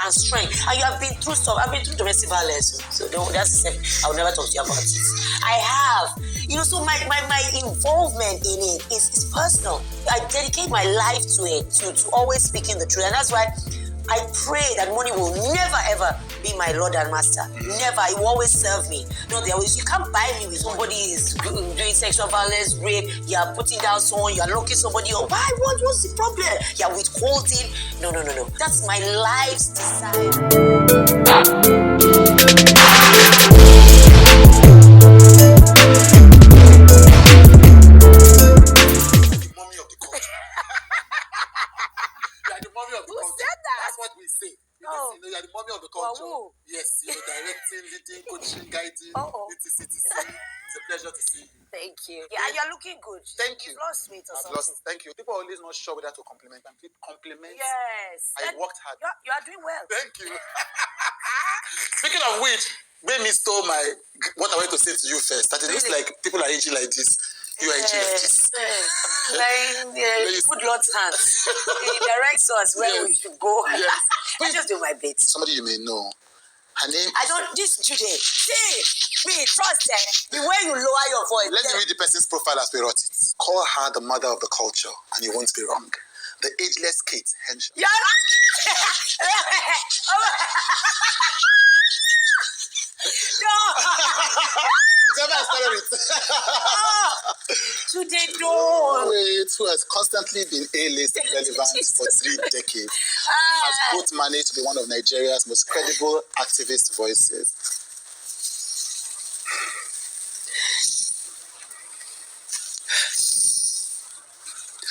and strength. And you have been through stuff. I've been through domestic violence. So that's the same. I will never talk to you about it. I have. So my involvement in it is personal. I dedicate my life to it, to always speaking the truth. And that's why I pray that money will never ever be my Lord and Master. Never. It will always serve me. No, you can't buy me with somebody is doing sexual violence, rape, you're putting down someone, you're locking somebody up. Why? What's the problem? You're withholding. No. That's my life's desire. You're the mommy of the culture. Wow. Yes, directing, leading, coaching, guiding, etc. It's a pleasure to see you. Thank you. Yeah, and you're looking good. Thank you. You've lost weight or something. Thank you. People are always not sure whether to compliment. And compliments. Yes. I worked hard. You are doing well. Thank you. Speaking of which, made me stole what I wanted to say to you first. That it looks like people are aging like this. You are aging like this. Put Lord's hands. He directs us where we should go. Yes. I just do my bit. Somebody you may know. Her name. This today. See, me, trust the way you lower your voice. Let me read the person's profile as we wrote it. Call her the mother of the culture, and you won't be wrong. The ageless Kate Henshaw. Yeah. Today, don't. Who has constantly been A-list relevant for 3 decades, has both managed to be one of Nigeria's most credible activist voices.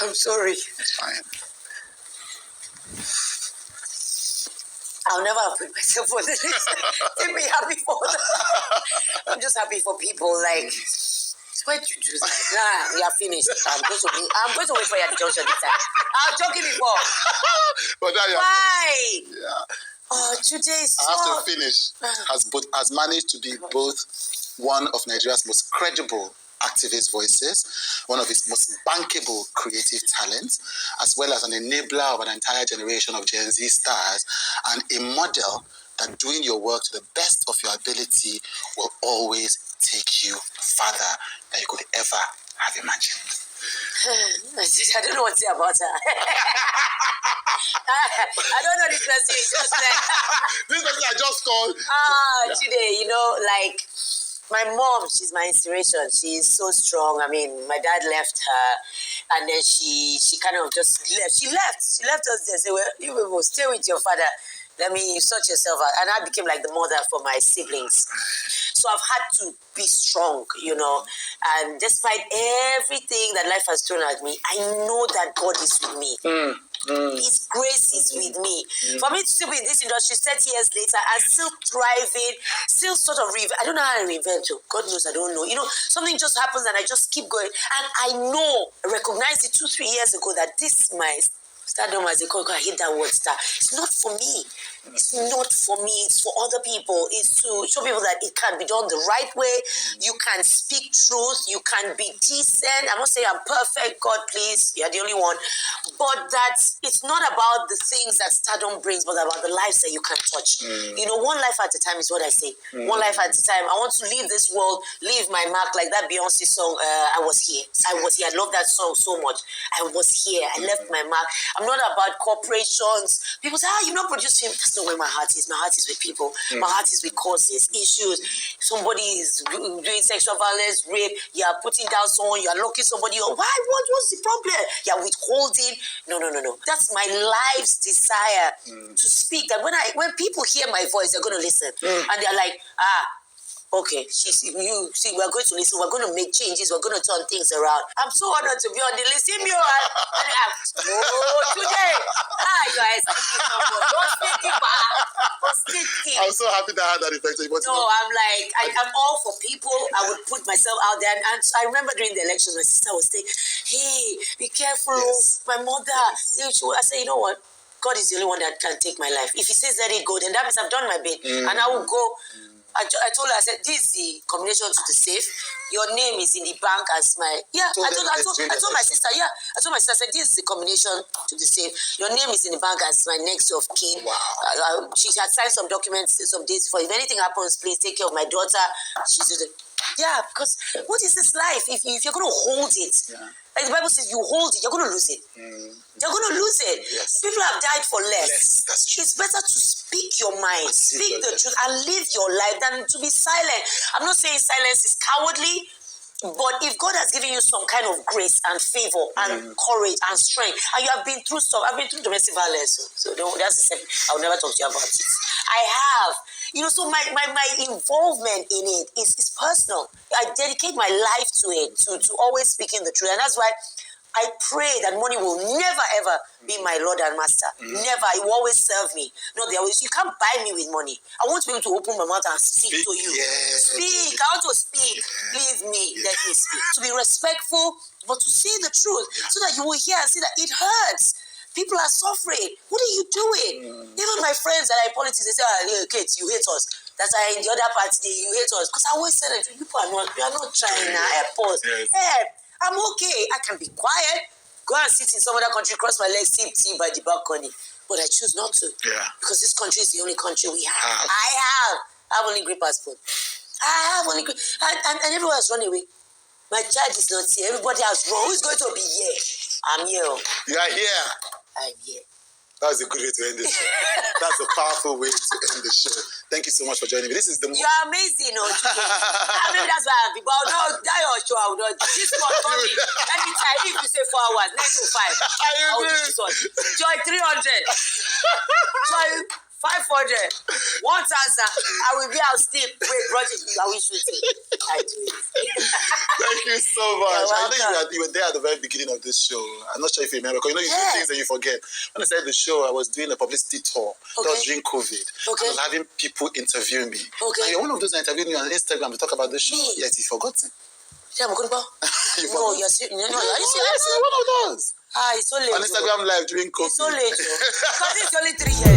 I'm sorry. It's fine. I'll never have put myself on this. Make me happy for them. I'm just happy for people. Like, why did you do that? Nah, we are finished. I'm going to wait for your junction this time. I was joking before. But now why? Yeah. Today is I have to finish. Has managed to be both one of Nigeria's most credible activist voices, one of its most bankable creative talents, as well as an enabler of an entire generation of Gen Z stars, and a model that doing your work to the best of your ability will always take you farther than you could ever have imagined. I don't know what to say about her. I don't know this person. Just like this person I just called. Today, my mom, she's my inspiration. She is so strong. I mean, my dad left her, and then she kind of just left. She left us there. Say, well, you will stay with your father. Let me sort yourself out. And I became like the mother for my siblings. So I've had to be strong, And despite everything that life has thrown at me, I know that God is with me. His grace is with me. For me to still be in this industry 30 years later and still thriving, still sort of I don't know how to reinvent. God knows I don't know. Something just happens and I just keep going. And I recognized it 2-3 years ago that this is my stardom, as they call it. I hate that word, star. It's not for me. It's not for me. It's for other people. It's to show people that it can be done the right way. You can speak truth. You can be decent. I'm not saying I'm perfect. God, please, you're the only one. But that it's not about the things that stardom brings, but about the lives that you can touch. One life at a time is what I say. One life at a time. I want to leave this world, leave my mark, like that Beyonce song, I Was Here. I was here. I love that song so much. I was here. I left my mark. I'm not about corporations. People say, you're not producing. That's not where my heart is. My heart is with people. My heart is with causes, issues. Somebody is doing sexual violence, rape. You're putting down someone. You're locking somebody up. Why? What's the problem? You're withholding. No. That's my life's desire to speak. That when people hear my voice, they're going to listen. And they're like, okay, we're going to listen. We're going to make changes. We're going to turn things around. I'm so honored to be on the list. Today. Guys. I'm so happy that I had that effect. I'm like, I'm all for people. I would put myself out there. And I remember during the elections, my sister was saying, hey, be careful. Yes. My mother. Yes. I said, you know what? God is the only one that can take my life. If he says let it go, then that means I've done my bit. And I will go I told her, I said, this is the combination to the safe. Your name is in the bank as my... Yeah, I told my sister, I told my sister, I said, this is the combination to the safe. Your name is in the bank as my next of kin. Wow. She had signed some documents, some dates for, if anything happens, please take care of my daughter. Yeah, because what is this life? If you're going to hold it, like the Bible says, you hold it, you're going to lose it. You're going to lose it. Yes. People have died for less. That's true. It's better to speak your mind, speak the truth, and live your life than to be silent. I'm not saying silence is cowardly, but if God has given you some kind of grace and favor and courage and strength, and you have been through stuff, I've been through domestic violence, so that's the same. I'll never talk to you about it. I have. So my involvement in it is personal. I dedicate my life to it, to always speaking the truth. And that's why I pray that money will never, ever be my Lord and Master. Never. It will always serve me. You can't buy me with money. I want to be able to open my mouth and speak to you. Yes. Speak. I want to speak. Leave me. Let me speak. To be respectful, but to say the truth so that you will hear and see that it hurts. People are suffering. What are you doing? Even my friends that are in politics, they say, Kate, you hate us. That's why in the other party, you hate us. Because I always say that people are not trying now. Help us. Yes. Help. I'm okay. I can be quiet. Go and sit in some other country, cross my legs, sip tea by the balcony. But I choose not to. Yeah. Because this country is the only country we have. I have only green passport. I have only green. And everyone has run away. My child is not here. Everybody has run. Who's going to be here? I'm here. You are here. I'm here. That's a good way to end the show. That's a powerful way to end the show. Thank you so much for joining me. This is the... You're amazing, maybe that's why I'm people. I would not die or show. I would not. This one coming. Anytime if you say 4 hours, 9 to 5. I will do this one. Joy 300. Joy 500. 1,000. I will be out sleep. Wait, project. I will shoot it. I do it. Thank you so much. I know you were there at the very beginning of this show. I'm not sure if you remember, because you do things that you forget. When I started the show, I was doing a publicity tour. That was during COVID. I was having people interview me. And you're one of those that interviewed me on Instagram to talk about the show. Yes, you've forgotten. Yeah, I'm good about. No, you're serious. No, are you serious? One of those. It's so late. On Instagram Live during COVID. It's so late. Because it's only 3 years.